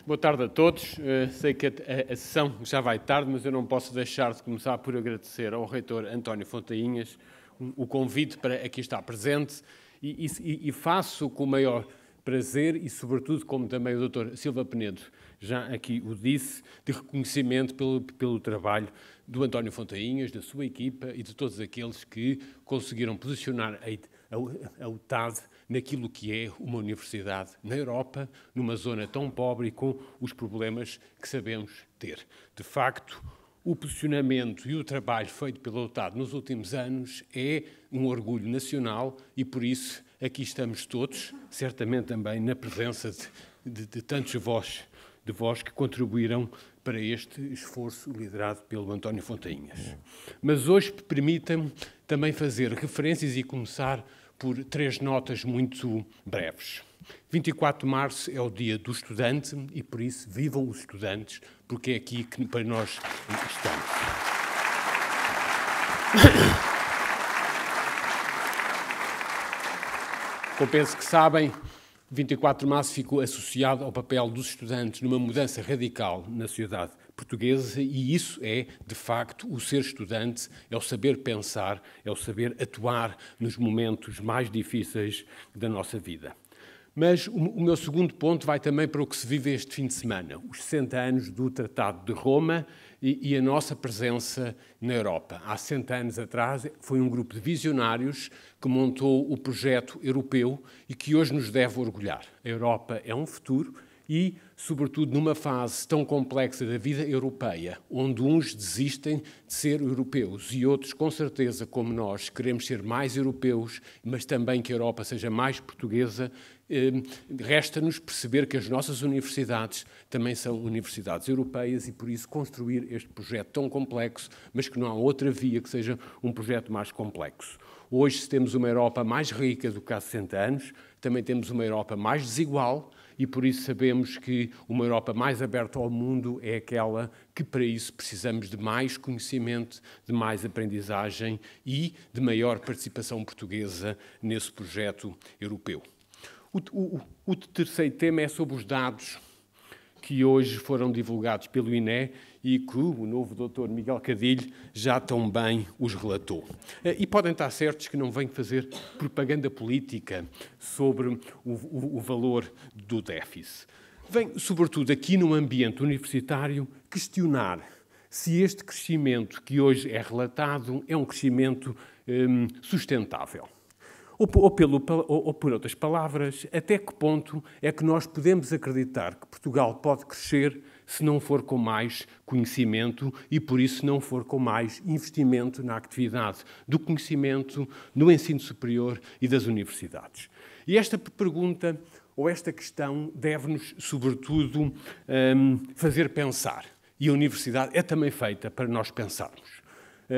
Boa tarde a todos. Sei que a sessão já vai tarde, mas eu não posso deixar de começar por agradecer ao reitor António Fontainhas o convite para aqui estar presente e faço com o maior prazer e, sobretudo, como também o Dr. Silva Penedo já aqui o disse, de reconhecimento pelo trabalho do António Fontainhas, da sua equipa e de todos aqueles que conseguiram posicionar a UTAD naquilo que é uma universidade na Europa, numa zona tão pobre e com os problemas que sabemos ter. De facto, o posicionamento e o trabalho feito pela UTAD nos últimos anos é um orgulho nacional e, por isso, aqui estamos todos, certamente também na presença de tantos de vós que contribuíram para este esforço liderado pelo António Fontainhas. Mas hoje permitam-me também fazer referências e começar por 3 notas muito breves. 24 de março é o Dia do Estudante e, por isso, vivam os estudantes, porque é aqui que para nós estamos. Como penso que sabem, 24 de março ficou associado ao papel dos estudantes numa mudança radical na sociedade portuguesa e isso é, de facto, o ser estudante, é o saber pensar, é o saber atuar nos momentos mais difíceis da nossa vida. Mas o meu segundo ponto vai também para o que se vive este fim de semana, os 60 anos do Tratado de Roma e a nossa presença na Europa. Há 60 anos atrás foi um grupo de visionários que montou o projeto europeu e que hoje nos deve orgulhar. A Europa é um futuro e, sobretudo, numa fase tão complexa da vida europeia, onde uns desistem de ser europeus e outros, com certeza, como nós, queremos ser mais europeus, mas também que a Europa seja mais portuguesa, resta-nos perceber que as nossas universidades também são universidades europeias e, por isso, construir este projeto tão complexo, mas que não há outra via que seja um projeto mais complexo. Hoje, se temos uma Europa mais rica do que há 60 anos, também temos uma Europa mais desigual e, por isso, sabemos que uma Europa mais aberta ao mundo é aquela que, para isso, precisamos de mais conhecimento, de mais aprendizagem e de maior participação portuguesa nesse projeto europeu. O terceiro tema é sobre os dados que hoje foram divulgados pelo INE e que o novo Dr. Miguel Cadilho já tão bem os relatou. E podem estar certos que não venho fazer propaganda política sobre o valor do déficit. Venho, sobretudo, aqui num ambiente universitário, questionar se este crescimento que hoje é relatado é um crescimento sustentável. Ou por outras palavras, até que ponto é que nós podemos acreditar que Portugal pode crescer se não for com mais conhecimento e, por isso, não for com mais investimento na atividade do conhecimento, no ensino superior e das universidades. E esta pergunta, ou esta questão, deve-nos, sobretudo, fazer pensar. E a universidade é também feita para nós pensarmos.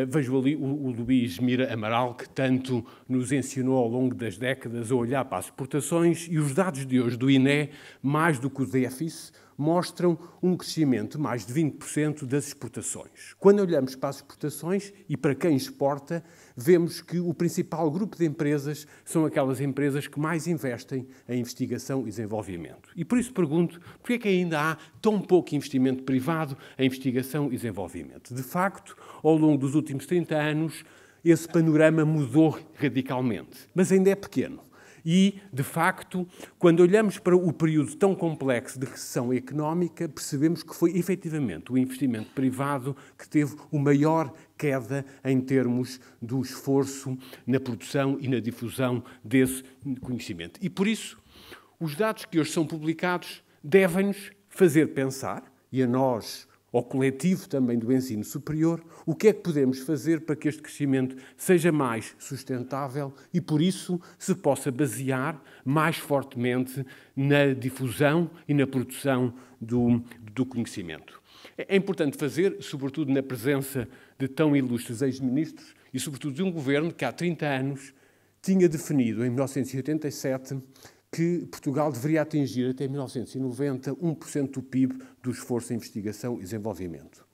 Vejo ali o Luís Mira Amaral, que tanto nos ensinou ao longo das décadas a olhar para as exportações e os dados de hoje do INE, mais do que o déficit, mostram um crescimento de mais de 20% das exportações. Quando olhamos para as exportações e para quem exporta, vemos que o principal grupo de empresas são aquelas empresas que mais investem em investigação e desenvolvimento. E por isso pergunto, por que é que ainda há tão pouco investimento privado em investigação e desenvolvimento? De facto, ao longo dos últimos 30 anos, esse panorama mudou radicalmente, mas ainda é pequeno. E, de facto, quando olhamos para o período tão complexo de recessão económica, percebemos que foi, efetivamente, o investimento privado que teve a maior queda em termos do esforço na produção e na difusão desse conhecimento. E, por isso, os dados que hoje são publicados devem-nos fazer pensar, e a nós, ao coletivo também do ensino superior, o que é que podemos fazer para que este crescimento seja mais sustentável e, por isso, se possa basear mais fortemente na difusão e na produção do conhecimento. É importante fazer, sobretudo na presença de tão ilustres ex-ministros e, sobretudo, de um governo que há 30 anos tinha definido, em 1987, que Portugal deveria atingir até 1990 1% do PIB do esforço em investigação e desenvolvimento.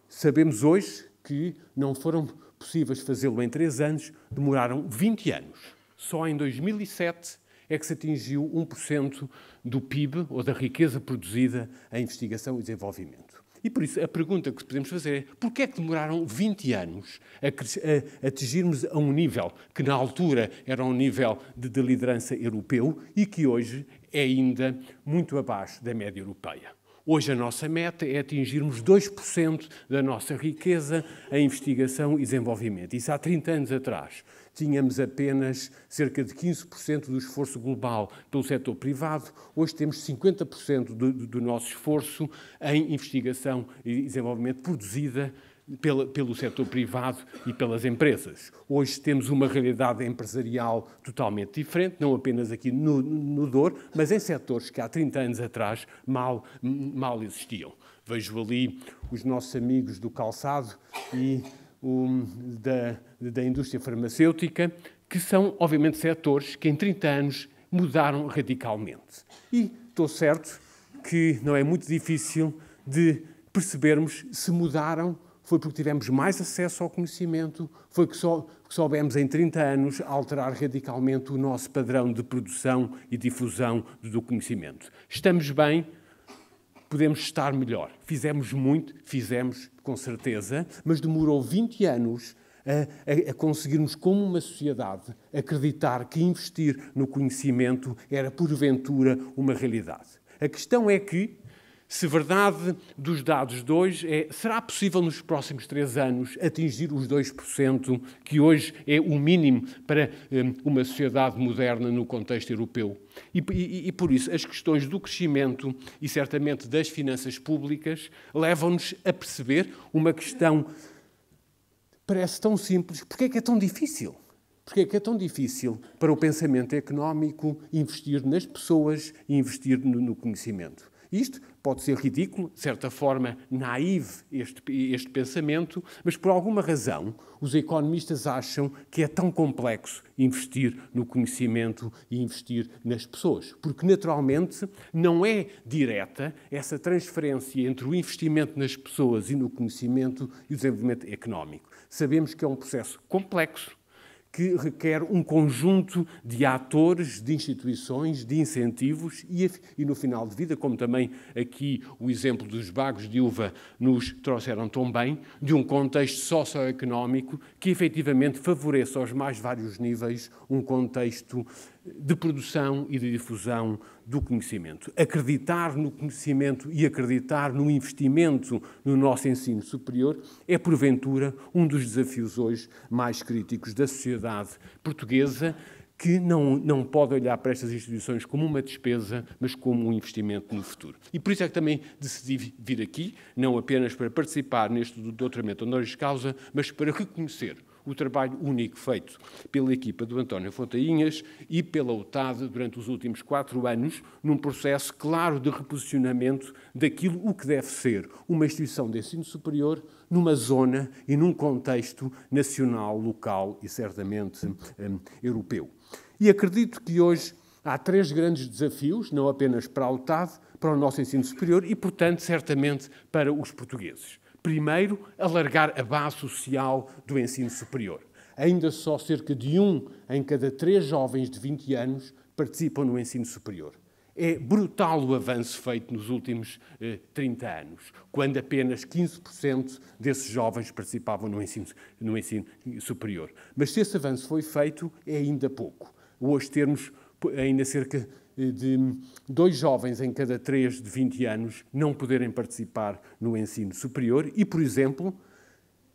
Sabemos hoje que não foram possíveis fazê-lo em 3 anos, demoraram 20 anos. Só em 2007 é que se atingiu 1% do PIB, ou da riqueza produzida em investigação e desenvolvimento. E por isso a pergunta que podemos fazer é: porquê é que demoraram 20 anos a atingirmos a um nível que na altura era um nível de liderança europeu e que hoje é ainda muito abaixo da média europeia? Hoje a nossa meta é atingirmos 2% da nossa riqueza em investigação e desenvolvimento. Isso há 30 anos atrás. Tínhamos apenas cerca de 15% do esforço global pelo setor privado. Hoje temos 50% do nosso esforço em investigação e desenvolvimento produzida pelo setor privado e pelas empresas. Hoje temos uma realidade empresarial totalmente diferente, não apenas aqui no Douro, mas em setores que há 30 anos atrás mal existiam. Vejo ali os nossos amigos do calçado e da indústria farmacêutica, que são, obviamente, setores que em 30 anos mudaram radicalmente. E estou certo que não é muito difícil de percebermos se mudaram. Foi porque tivemos mais acesso ao conhecimento, foi que soubemos em 30 anos alterar radicalmente o nosso padrão de produção e difusão do conhecimento. Estamos bem, podemos estar melhor. Fizemos muito, fizemos com certeza, mas demorou 20 anos a conseguirmos, como uma sociedade, acreditar que investir no conhecimento era, porventura, uma realidade. A questão é que, se verdade dos dados de hoje será possível nos próximos 3 anos atingir os 2%, que hoje é o mínimo para uma sociedade moderna no contexto europeu? E por isso as questões do crescimento e certamente das finanças públicas levam-nos a perceber uma questão que parece tão simples. Porquê é que é tão difícil? Porquê é que é tão difícil para o pensamento económico investir nas pessoas e investir no conhecimento? Isto pode ser ridículo, de certa forma naive este pensamento, mas por alguma razão os economistas acham que é tão complexo investir no conhecimento e investir nas pessoas, porque naturalmente não é direta essa transferência entre o investimento nas pessoas e no conhecimento e o desenvolvimento económico. Sabemos que é um processo complexo, que requer um conjunto de atores, de instituições, de incentivos e no final de vida, como também aqui o exemplo dos bagos de uva nos trouxeram tão bem, de um contexto socioeconómico que efetivamente favoreça aos mais vários níveis um contexto de produção e de difusão do conhecimento. Acreditar no conhecimento e acreditar no investimento no nosso ensino superior é, porventura, um dos desafios hoje mais críticos da sociedade portuguesa, que não pode olhar para estas instituições como uma despesa, mas como um investimento no futuro. E por isso é que também decidi vir aqui, não apenas para participar neste doutoramento honoris causa, mas para reconhecer o trabalho único feito pela equipa do António Fontainhas e pela UTAD durante os últimos 4 anos, num processo claro de reposicionamento daquilo o que deve ser uma instituição de ensino superior numa zona e num contexto nacional, local e certamente europeu. E acredito que hoje há 3 grandes desafios, não apenas para a UTAD, para o nosso ensino superior e, portanto, certamente para os portugueses. Primeiro, alargar a base social do ensino superior. Ainda só cerca de 1 em cada 3 jovens de 20 anos participam no ensino superior. É brutal o avanço feito nos últimos 30 anos, quando apenas 15% desses jovens participavam no ensino superior. Mas se esse avanço foi feito, é ainda pouco. Hoje temos ainda cerca de 2 jovens em cada 3 de 20 anos não poderem participar no ensino superior e, por exemplo,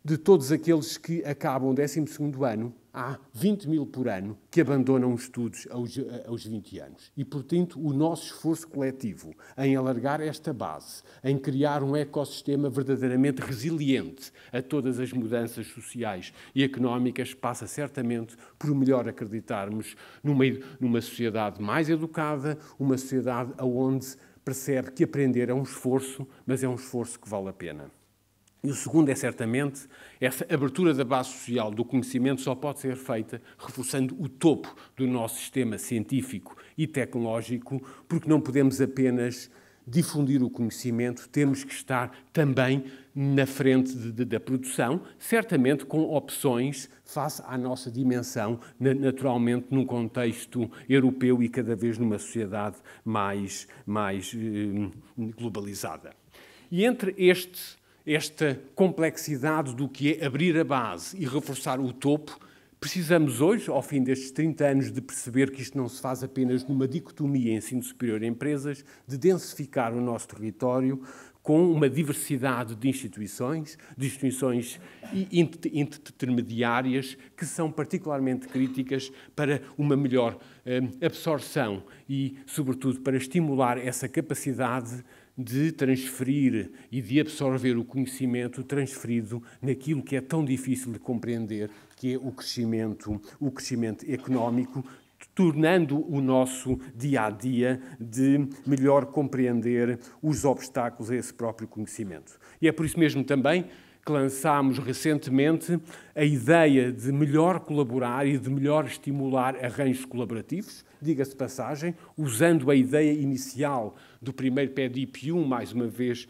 de todos aqueles que acabam o 12º ano, há 20 mil por ano que abandonam os estudos aos 20 anos. E, portanto, o nosso esforço coletivo em alargar esta base, em criar um ecossistema verdadeiramente resiliente a todas as mudanças sociais e económicas, passa certamente por melhor acreditarmos numa sociedade mais educada, uma sociedade onde percebe que aprender é um esforço, mas é um esforço que vale a pena. E o segundo é, certamente, essa abertura da base social do conhecimento só pode ser feita reforçando o topo do nosso sistema científico e tecnológico, porque não podemos apenas difundir o conhecimento, temos que estar também na frente da produção, certamente com opções face à nossa dimensão, naturalmente num contexto europeu e cada vez numa sociedade mais globalizada. E entre esta complexidade do que é abrir a base e reforçar o topo, precisamos hoje, ao fim destes 30 anos, de perceber que isto não se faz apenas numa dicotomia ensino superior a empresas, de densificar o nosso território com uma diversidade de instituições intermediárias que são particularmente críticas para uma melhor absorção e, sobretudo, para estimular essa capacidade de transferir e de absorver o conhecimento transferido naquilo que é tão difícil de compreender, que é o crescimento económico, tornando o nosso dia-a-dia de melhor compreender os obstáculos a esse próprio conhecimento. E é por isso mesmo também que lançámos recentemente a ideia de melhor colaborar e de melhor estimular arranjos colaborativos, diga-se de passagem, usando a ideia inicial do primeiro PEDIP1, mais uma vez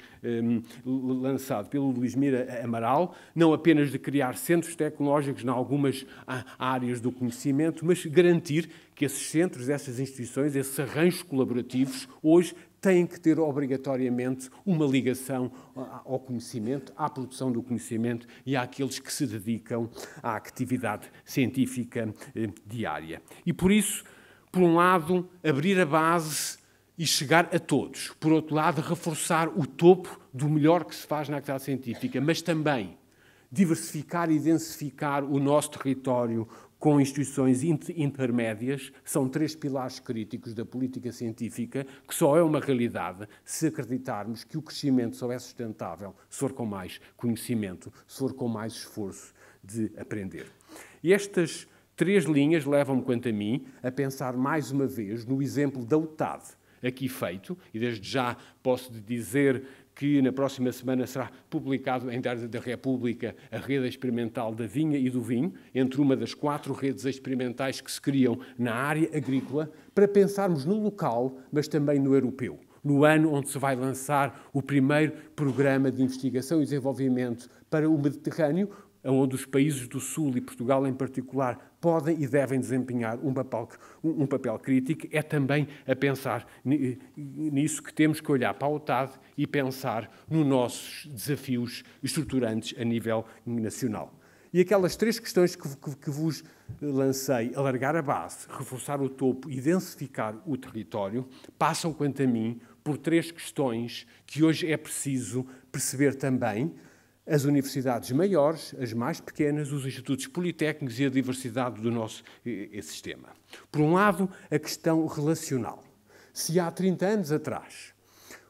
lançado pelo Luís Mira Amaral, não apenas de criar centros tecnológicos em algumas áreas do conhecimento, mas garantir que esses centros, essas instituições, esses arranjos colaborativos, hoje têm que ter obrigatoriamente uma ligação ao conhecimento, à produção do conhecimento e àqueles que se dedicam à atividade científica diária. E por isso, por um lado, abrir a base e chegar a todos. Por outro lado, reforçar o topo do melhor que se faz na atividade científica, mas também diversificar e densificar o nosso território com instituições intermédias, são 3 pilares críticos da política científica, que só é uma realidade se acreditarmos que o crescimento só é sustentável se for com mais conhecimento, se for com mais esforço de aprender. E estas 3 linhas levam-me, quanto a mim, a pensar mais uma vez no exemplo da UTAD, aqui feito, e desde já posso dizer que na próxima semana será publicado em Diário da República a rede experimental da vinha e do vinho, entre uma das 4 redes experimentais que se criam na área agrícola, para pensarmos no local, mas também no europeu. No ano onde se vai lançar o primeiro programa de investigação e desenvolvimento para o Mediterrâneo, onde os países do Sul e Portugal em particular podem e devem desempenhar um papel crítico, é também a pensar nisso que temos que olhar para a UTAD e pensar nos nossos desafios estruturantes a nível nacional. E aquelas 3 questões que vos lancei, alargar a base, reforçar o topo e densificar o território, passam, quanto a mim, por 3 questões que hoje é preciso perceber também: as universidades maiores, as mais pequenas, os institutos politécnicos e a diversidade do nosso sistema. Por um lado, a questão relacional. Se há 30 anos atrás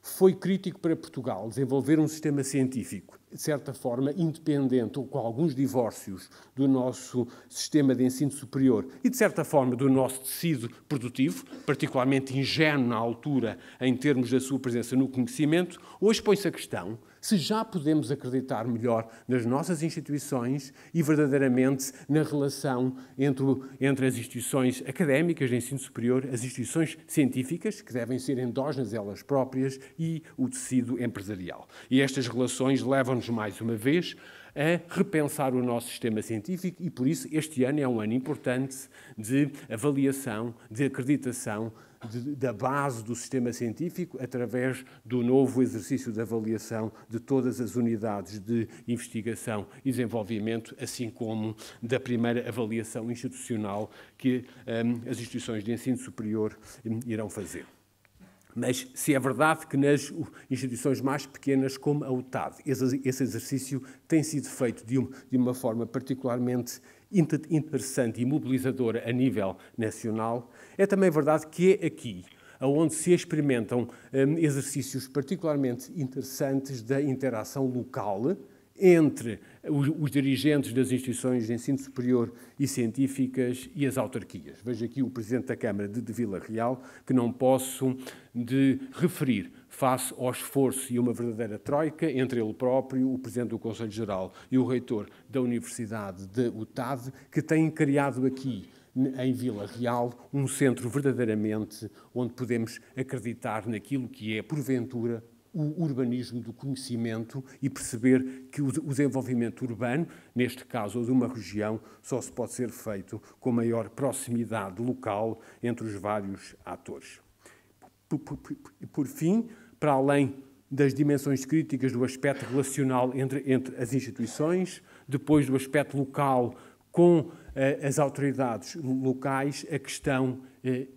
foi crítico para Portugal desenvolver um sistema científico, de certa forma, independente ou com alguns divórcios do nosso sistema de ensino superior e, de certa forma, do nosso tecido produtivo, particularmente ingênuo na altura em termos da sua presença no conhecimento, hoje põe-se a questão se já podemos acreditar melhor nas nossas instituições e verdadeiramente na relação entre as instituições académicas de ensino superior, as instituições científicas, que devem ser endógenas elas próprias, e o tecido empresarial. E estas relações levam-nos, mais uma vez, a repensar o nosso sistema científico e, por isso, este ano é um ano importante de avaliação, de acreditação da base do sistema científico através do novo exercício de avaliação de todas as unidades de investigação e desenvolvimento, assim como da primeira avaliação institucional que as instituições de ensino superior irão fazer. Mas se é verdade que nas instituições mais pequenas, como a UTAD, esse exercício tem sido feito de uma forma particularmente interessante e mobilizadora a nível nacional, é também verdade que é aqui onde se experimentam exercícios particularmente interessantes da interação local entre os dirigentes das instituições de ensino superior e científicas e as autarquias. Vejo aqui o Presidente da Câmara de Vila Real, que não posso de referir face ao esforço e uma verdadeira troika entre ele próprio, o Presidente do Conselho Geral e o Reitor da Universidade de UTAD, que têm criado aqui em Vila Real, um centro verdadeiramente onde podemos acreditar naquilo que é, porventura, o urbanismo do conhecimento e perceber que o desenvolvimento urbano, neste caso, de uma região, só se pode ser feito com maior proximidade local entre os vários atores. Por fim, para além das dimensões críticas do aspecto relacional entre as instituições, depois do aspecto local com as autoridades locais, a questão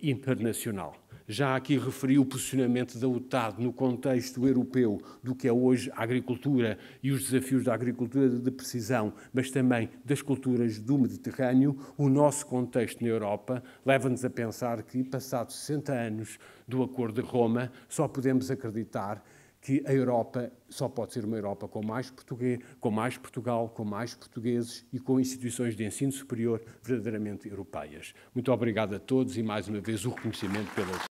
internacional. Já aqui referi o posicionamento da UTAD no contexto europeu do que é hoje a agricultura e os desafios da agricultura de precisão, mas também das culturas do Mediterrâneo. O nosso contexto na Europa leva-nos a pensar que, passados 60 anos do Acordo de Roma, só podemos acreditar que a Europa só pode ser uma Europa com mais Portugal, com mais portugueses e com instituições de ensino superior verdadeiramente europeias. Muito obrigado a todos e, mais uma vez, o reconhecimento pelas